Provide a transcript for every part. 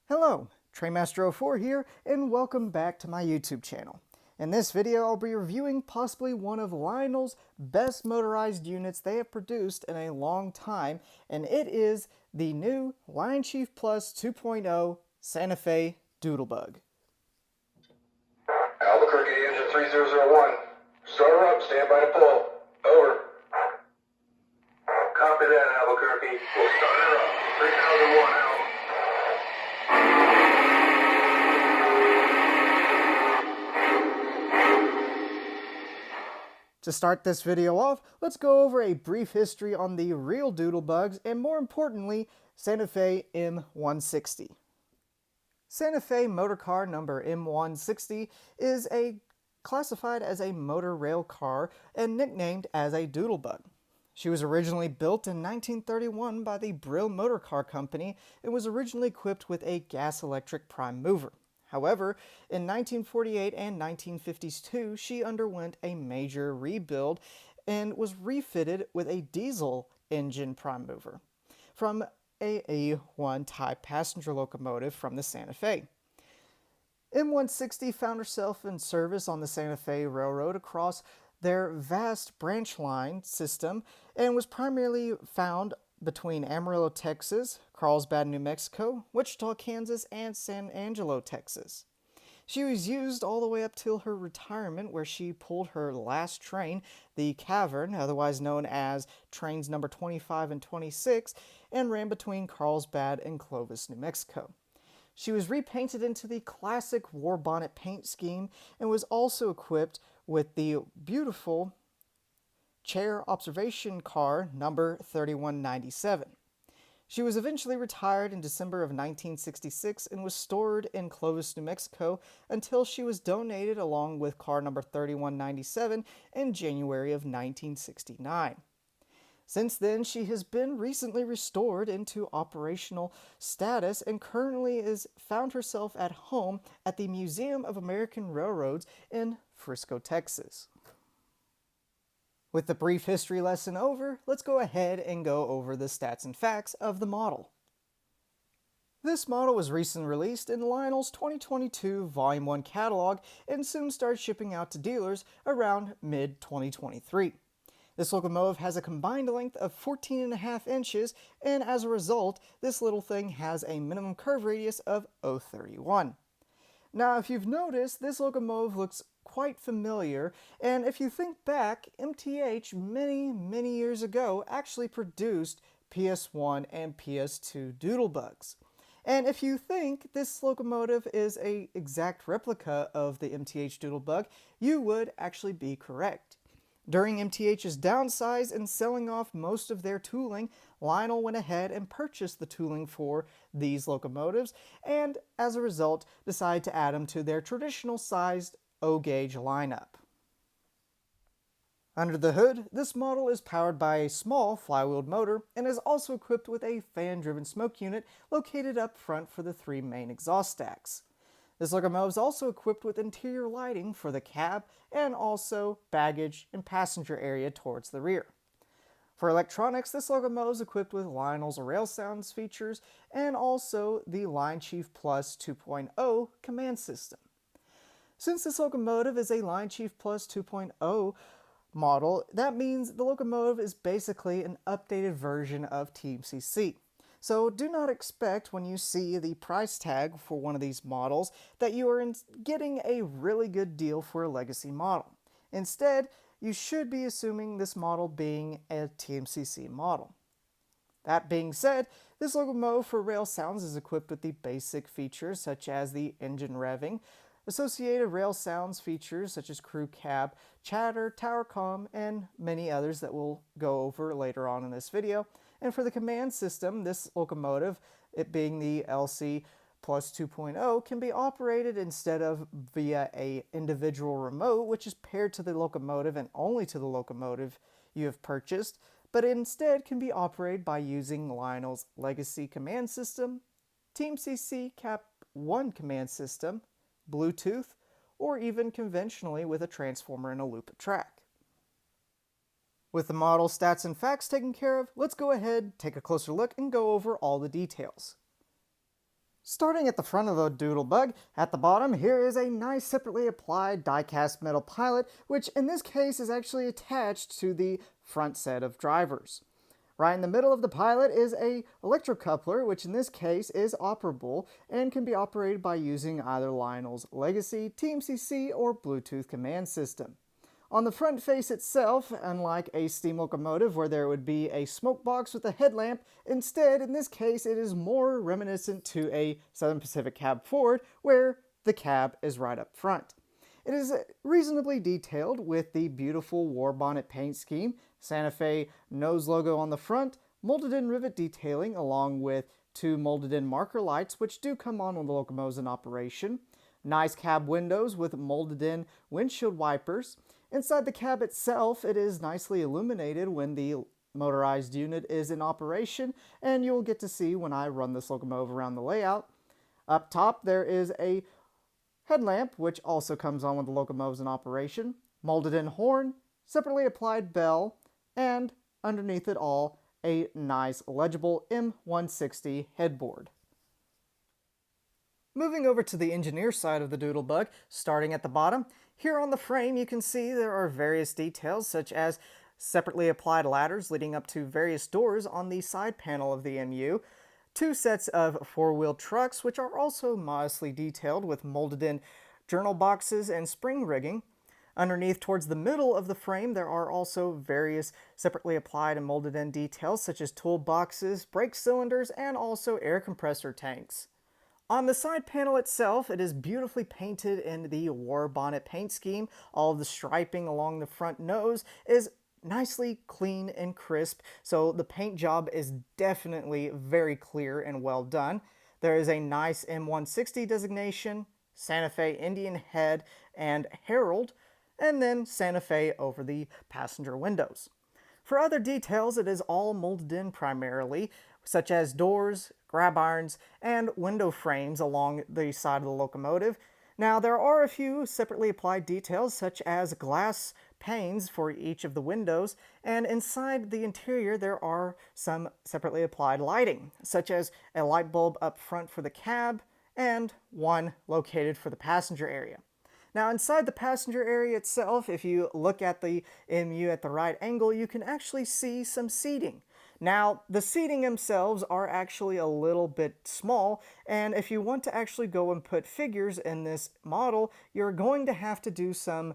Hello, Trainmaster04 here, and welcome back to my YouTube channel. In this video, I'll be reviewing possibly one of Lionel's best motorized units they have produced in a long time, and it is the new Lionchief Plus 2.0 Santa Fe Doodlebug. Albuquerque engine 3001. Starter up, stand by to pull. Over. Copy that, Albuquerque. We'll start her up. 3001 out. To start this video off, let's go over a brief history on the real Doodlebugs and, more importantly, Santa Fe M160. Santa Fe motorcar number M160 is classified as a motor rail car and nicknamed as a Doodlebug. She was originally built in 1931 by the Brill Motor Car Company and was originally equipped with a gas-electric prime mover. However, in 1948 and 1952, she underwent a major rebuild and was refitted with a diesel engine prime mover from a A1 type passenger locomotive from the Santa Fe. M160 found herself in service on the Santa Fe Railroad across their vast branch line system and was primarily found between Amarillo, Texas, Carlsbad, New Mexico, Wichita, Kansas, and San Angelo, Texas. She was used all the way up till her retirement, where she pulled her last train, the Cavern, otherwise known as trains number 25 and 26, and ran between Carlsbad and Clovis, New Mexico. She was repainted into the classic war bonnet paint scheme and was also equipped with the beautiful chair observation car number 3197. She was eventually retired in December of 1966 and was stored in Clovis, New Mexico until she was donated along with car number 3197 in January of 1969. Since then, she has been recently restored into operational status and currently is found herself at home at the Museum of American Railroads in Frisco, Texas. With the brief history lesson over, let's go ahead and go over the stats and facts of the model. This model was recently released in Lionel's 2022 Volume 1 catalog and soon started shipping out to dealers around mid-2023. This locomotive has a combined length of 14.5 inches, and as a result, this little thing has a minimum curve radius of 0.31. Now, if you've noticed, this locomotive looks quite familiar, and if you think back, MTH many years ago actually produced PS1 and PS2 Doodlebugs. And if you think this locomotive is an exact replica of the MTH Doodlebug, you would actually be correct. During MTH's downsize and selling off most of their tooling, Lionel went ahead and purchased the tooling for these locomotives, and as a result, decided to add them to their traditional sized O-gauge lineup. Under the hood, this model is powered by a small flywheeled motor and is also equipped with a fan-driven smoke unit located up front for the three main exhaust stacks. This locomotive is also equipped with interior lighting for the cab and also baggage and passenger area towards the rear. For electronics, this locomotive is equipped with Lionel's Rail Sounds features and also the Lionchief Plus 2.0 command system. Since this locomotive is a Lionchief Plus 2.0 model, that means the locomotive is basically an updated version of TMCC. So do not expect when you see the price tag for one of these models that you are getting a really good deal for a legacy model. Instead, you should be assuming this model being a TMCC model. That being said, this locomotive for Rail Sounds is equipped with the basic features such as the engine revving, associated rail sounds features such as crew cab, chatter, tower comm, and many others that we'll go over later on in this video. And for the command system, this locomotive, it being the LC Plus 2.0, can be operated instead of via an individual remote, which is paired to the locomotive and only to the locomotive you have purchased, but instead can be operated by using Lionel's Legacy command system, TMCC Cap 1 command system, Bluetooth, or even conventionally with a transformer and a loop of track. With the model stats and facts taken care of, let's go ahead, take a closer look, and go over all the details. Starting at the front of the Doodlebug, at the bottom, here is a nice separately applied die-cast metal pilot, which in this case is actually attached to the front set of drivers. Right in the middle of the pilot is a electrocoupler, which in this case is operable and can be operated by using either Lionel's legacy, TMCC, or Bluetooth command system. On the front face itself, unlike a steam locomotive where there would be a smoke box with a headlamp, instead, in this case, it is more reminiscent to a Southern Pacific cab forward where the cab is right up front. It is reasonably detailed with the beautiful war bonnet paint scheme, Santa Fe nose logo on the front, molded in rivet detailing along with two molded in marker lights which do come on when the locomotive is in operation, nice cab windows with molded in windshield wipers. Inside the cab itself, it is nicely illuminated when the motorized unit is in operation, and you'll get to see when I run this locomotive around the layout. Up top, there is a headlamp, which also comes on when the locomotive is in operation, molded in horn, separately applied bell, and underneath it all, a nice legible M160 headboard. Moving over to the engineer side of the Doodlebug, starting at the bottom, here on the frame you can see there are various details such as separately applied ladders leading up to various doors on the side panel of the MU, two sets of four-wheel trucks which are also modestly detailed with molded in journal boxes and spring rigging. Underneath towards the middle of the frame there are also various separately applied and molded in details such as toolboxes, brake cylinders, and also air compressor tanks. On the side panel itself, it is beautifully painted in the war bonnet paint scheme. All of the striping along the front nose is nicely clean and crisp, so the paint job is definitely very clear and well done. There is a nice M160 designation, Santa Fe Indian head and herald, and then Santa Fe over the passenger windows. For other details, it is all molded in primarily, such as doors, grab irons, and window frames along the side of the locomotive. Now, there are a few separately applied details, such as glass panes for each of the windows, and inside the interior there are some separately applied lighting, such as a light bulb up front for the cab, and one located for the passenger area. Now, inside the passenger area itself, if you look at the MU at the right angle, you can actually see some seating. Now, the seating themselves are actually a little bit small, and if you want to actually go and put figures in this model, you're going to have to do some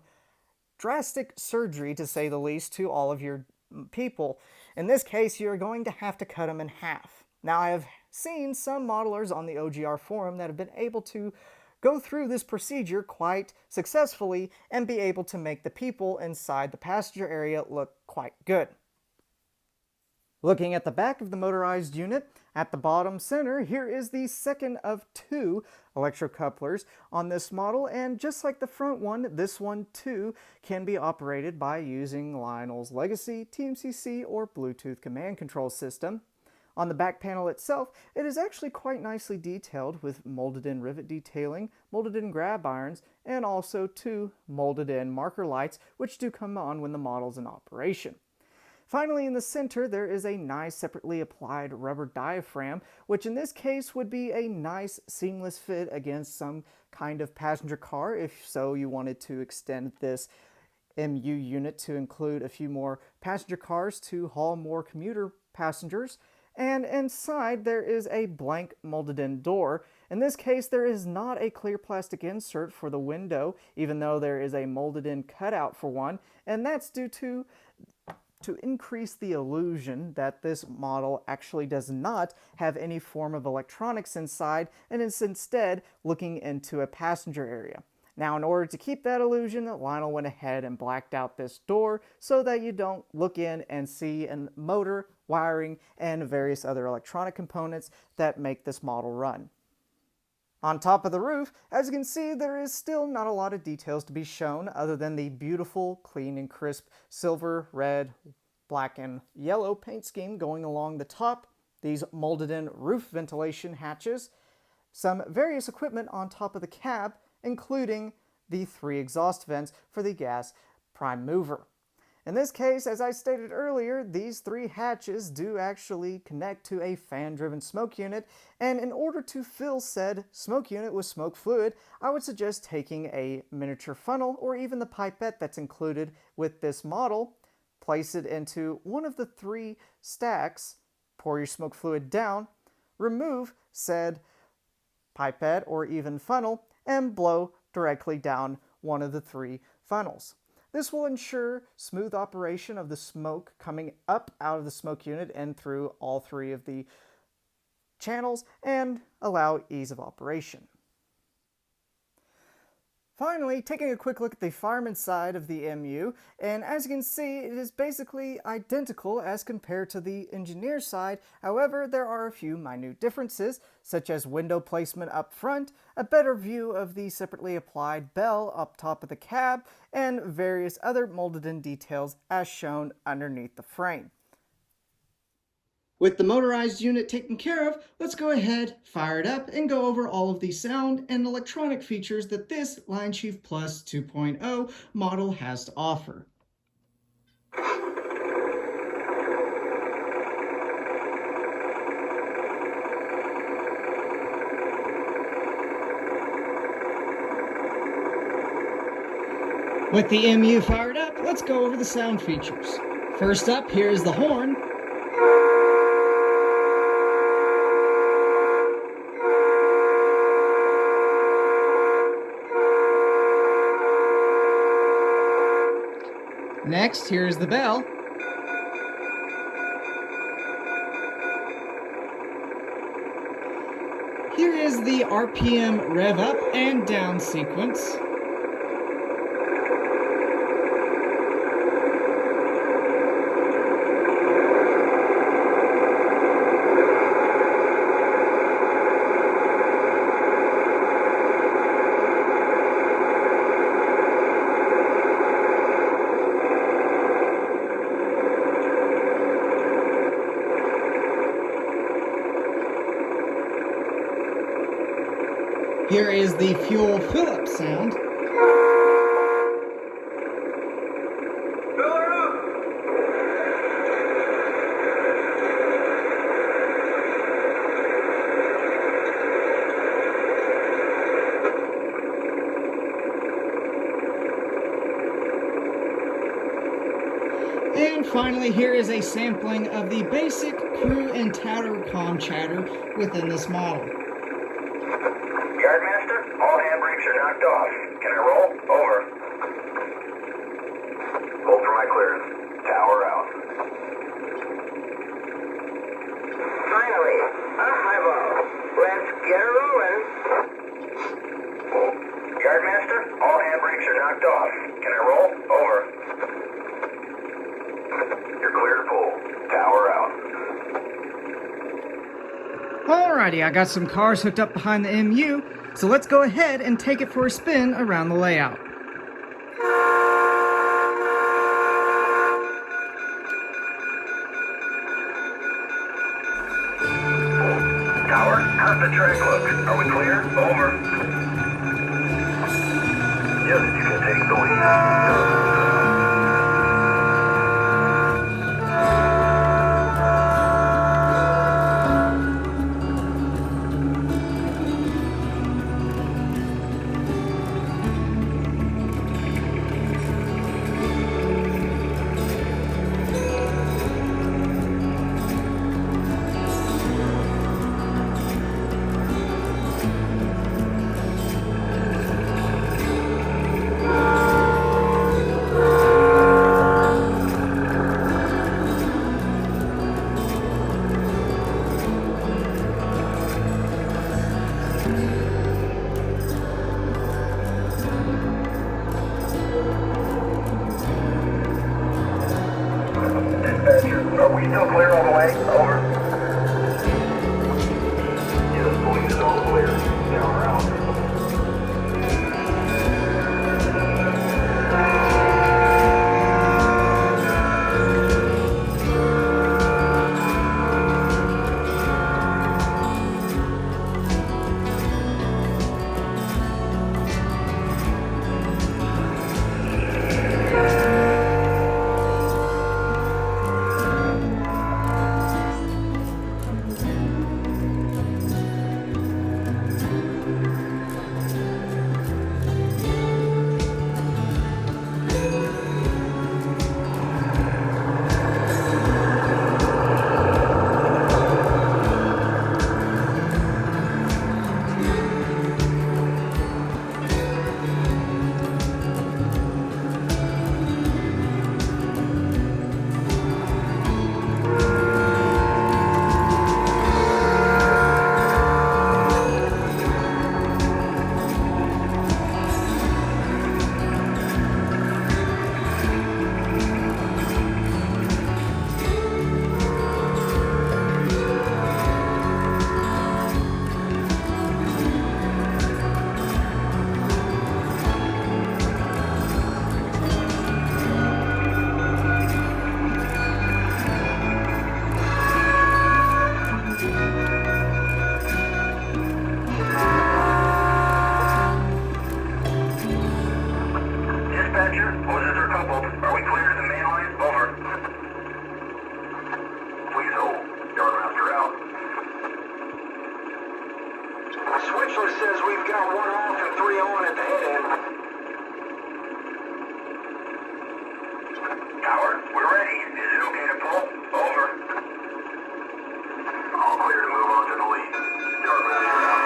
drastic surgery, to say the least, to all of your people. In this case, you're going to have to cut them in half. Now, I have seen some modelers on the OGR forum that have been able to go through this procedure quite successfully and be able to make the people inside the passenger area look quite good. Looking at the back of the motorized unit, at the bottom center, here is the second of two electrocouplers on this model, and just like the front one, this one too can be operated by using Lionel's legacy, TMCC, or Bluetooth command control system. On the back panel itself, it is actually quite nicely detailed with molded in rivet detailing, molded in grab irons, and also two molded in marker lights which do come on when the model's in operation. Finally, in the center, there is a nice separately applied rubber diaphragm, which in this case would be a nice seamless fit against some kind of passenger car, if so you wanted to extend this MU unit to include a few more passenger cars to haul more commuter passengers. And inside there is a blank molded in door. In this case, there is not a clear plastic insert for the window, even though there is a molded in cutout for one, and that's due to increase the illusion that this model actually does not have any form of electronics inside and is instead looking into a passenger area. Now, in order to keep that illusion, Lionel went ahead and blacked out this door so that you don't look in and see a motor, wiring, and various other electronic components that make this model run. On top of the roof, as you can see, there is still not a lot of details to be shown other than the beautiful, clean and crisp silver, red, black, and yellow paint scheme going along the top, these molded in roof ventilation hatches, some various equipment on top of the cab, including the 3 exhaust vents for the gas prime mover. In this case, as I stated earlier, these 3 hatches do actually connect to a fan-driven smoke unit, and in order to fill said smoke unit with smoke fluid, I would suggest taking a miniature funnel or even the pipette that's included with this model, place it into one of the 3 stacks, pour your smoke fluid down, remove said pipette or even funnel, and blow directly down one of the 3 funnels. This will ensure smooth operation of the smoke coming up out of the smoke unit and through all 3 of the channels and allow ease of operation. Finally, taking a quick look at the fireman side of the MU, and as you can see, it is basically identical as compared to the engineer side. However, there are a few minute differences, such as window placement up front, a better view of the separately applied bell up top of the cab, and various other molded in details as shown underneath the frame. With the motorized unit taken care of, let's go ahead, fire it up, and go over all of the sound and electronic features that this Lionchief Plus 2.0 model has to offer. With the MU fired up, let's go over the sound features. First up, here is the horn. Next, here's the bell. Here is the RPM rev up and down sequence. Here is the fuel fill-up sound. And finally, here is a sampling of the basic crew and touter comm chatter within this model. Yardmaster, all handbrakes are knocked off. Can I roll? Over. Hold for my clearance. Tower out. Finally, a highball. Let's get her rolling. Yardmaster, all handbrakes are knocked off. Can I roll? Over. You're clear to pull. Tower out. Alrighty, I got some cars hooked up behind the MU, so let's go ahead and take it for a spin around the layout. Tower, how's the track look? Are we clear? Over. Yes, you can take the lead. coupled. Are we clear to the main line? Over. Please hold. Yard master out. Switchless says we've got 1 off and 3 on at the head end. Tower, we're ready. Is it okay to pull? Over. All clear to move on to the lead. Yard master out.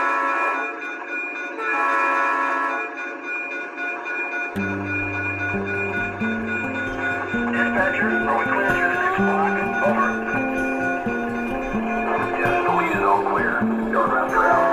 Dispatcher, are we clear through the next block? Over. Yes, the lead is all clear. Yard master out.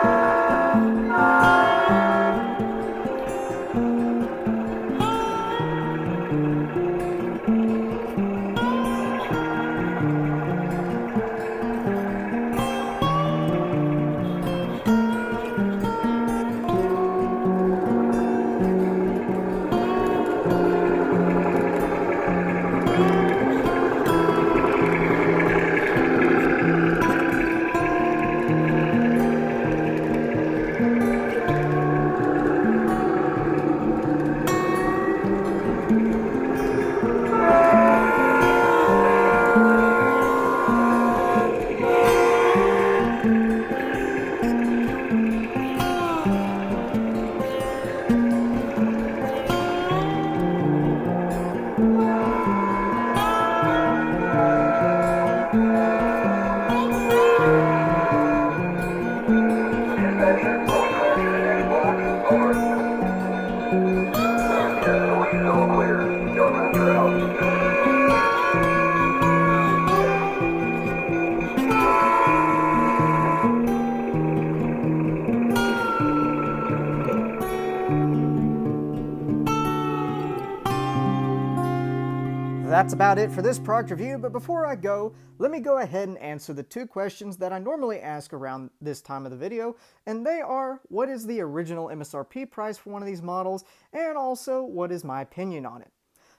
That's about it for this product review, but before I go, let me go ahead and answer the 2 questions that I normally ask around this time of the video, and they are, what is the original MSRP price for one of these models, and also, what is my opinion on it?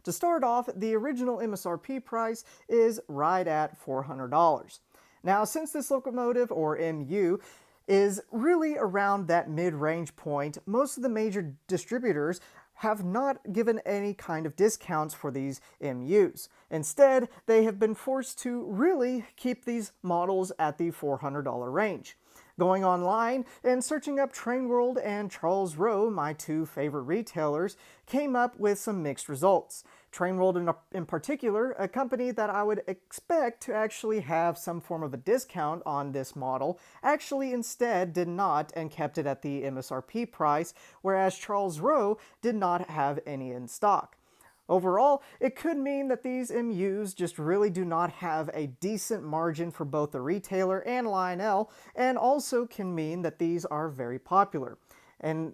To start off, the original MSRP price is right at $400. Now, since this locomotive, or MU, is really around that mid-range point, most of the major distributors have not given any kind of discounts for these MUs. Instead, they have been forced to really keep these models at the $400 range. Going online and searching up TrainWorld and Charles Rowe, my 2 favorite retailers, came up with some mixed results. TrainWorld in particular, a company that I would expect to actually have some form of a discount on this model, actually instead did not and kept it at the MSRP price, whereas Charles Rowe did not have any in stock. Overall, it could mean that these MUs just really do not have a decent margin for both the retailer and Lionel, and also can mean that these are very popular. In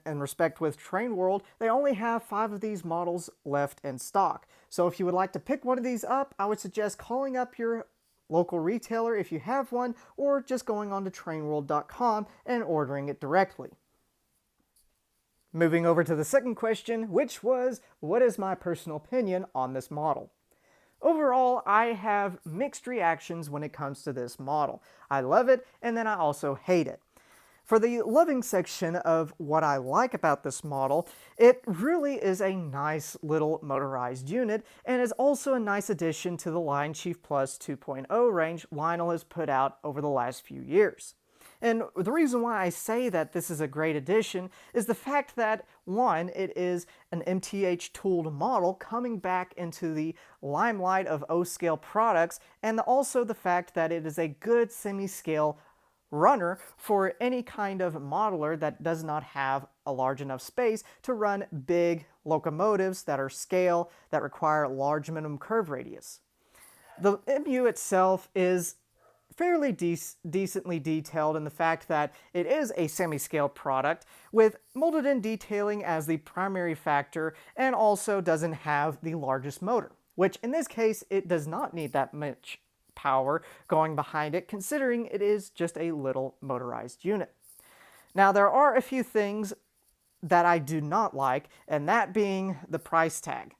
respect with TrainWorld, they only have 5 of these models left in stock. So if you would like to pick one of these up, I would suggest calling up your local retailer if you have one, or just going on to trainworld.com and ordering it directly. Moving over to the second question, which was, what is my personal opinion on this model? Overall, I have mixed reactions when it comes to this model. I love it, and then I also hate it. For the loving section of what I like about this model, it really is a nice little motorized unit, and is also a nice addition to the Lionchief Plus 2.0 range Lionel has put out over the last few years. And the reason why I say that this is a great addition is the fact that, one, it is an MTH tooled model coming back into the limelight of O-scale products, and also the fact that it is a good semi-scale runner for any kind of modeler that does not have a large enough space to run big locomotives that are scale, that require large minimum curve radius. The MU itself is fairly decently detailed in the fact that it is a semi-scale product with molded in detailing as the primary factor, and also doesn't have the largest motor, which in this case it does not need that much power going behind it, considering it is just a little motorized unit. Now, there are a few things that I do not like, and that being the price tag.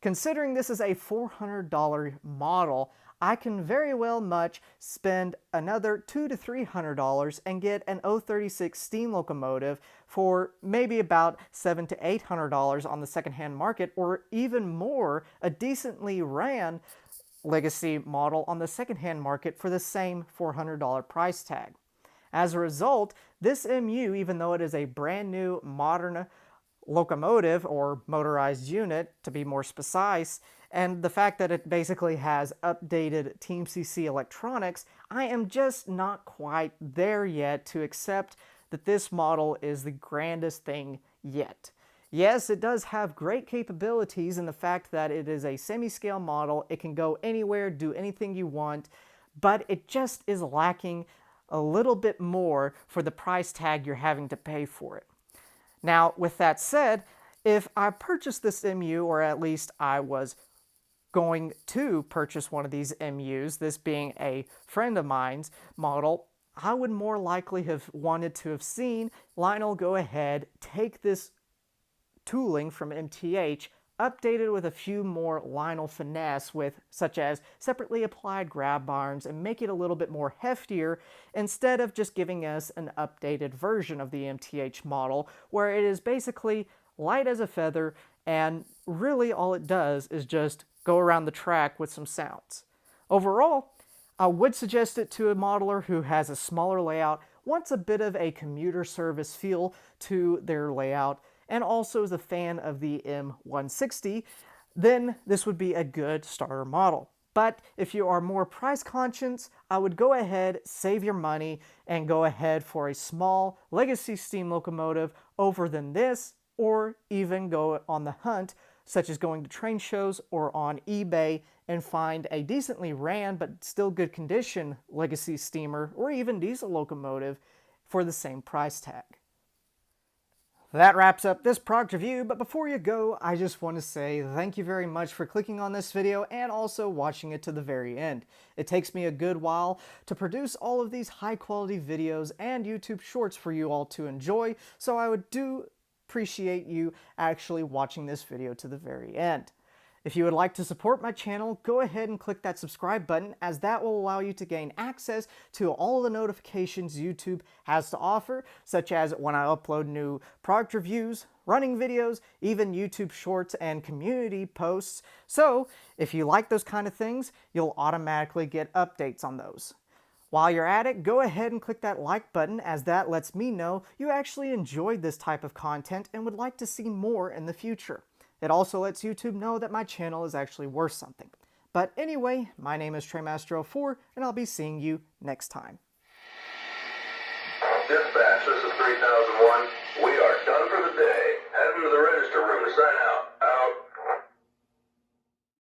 Considering this is a $400 model, I can very well much spend another $200 to $300 and get an 036 steam locomotive for maybe about $700 to $800 on the secondhand market, or even more, a decently ran legacy model on the secondhand market for the same $400 price tag. As a result, this MU, even though it is a brand new modern locomotive or motorized unit to be more precise, and the fact that it basically has updated Team CC electronics, I am just not quite there yet to accept that this model is the grandest thing yet. Yes, it does have great capabilities in the fact that it is a semi-scale model, it can go anywhere, do anything you want, but it just is lacking a little bit more for the price tag you're having to pay for it. Now, with that said, if I purchased this MU, or at least I was going to purchase one of these MUs, this being a friend of mine's model, I would more likely have wanted to have seen Lionel go ahead, take this tooling from MTH, updated with a few more Lionel finesse with such as separately applied grab irons, and make it a little bit more heftier instead of just giving us an updated version of the MTH model where it is basically light as a feather and really all it does is just go around the track with some sounds. Overall, I would suggest it to a modeler who has a smaller layout, wants a bit of a commuter service feel to their layout, and also is a fan of the M160, then this would be a good starter model. But if you are more price conscious, I would go ahead, save your money, and go ahead for a small legacy steam locomotive over than this, or even go on the hunt, such as going to train shows or on eBay and find a decently ran but still good condition legacy steamer or even diesel locomotive for the same price tag. That wraps up this product review, but before you go, I just want to say thank you very much for clicking on this video and also watching it to the very end. It takes me a good while to produce all of these high quality videos and YouTube shorts for you all to enjoy, so I would appreciate you actually watching this video to the very end. If you would like to support my channel, go ahead and click that subscribe button, as that will allow you to gain access to all the notifications YouTube has to offer, such as when I upload new product reviews, running videos, even YouTube shorts and community posts. So if you like those kind of things, you'll automatically get updates on those. While you're at it, go ahead and click that like button, as that lets me know you actually enjoyed this type of content and would like to see more in the future. It also lets YouTube know that my channel is actually worth something. But anyway, my name is Trainmaster04, and I'll be seeing you next time. Dispatch, this is 3001. We are done for the day. Heading to the register room to sign out.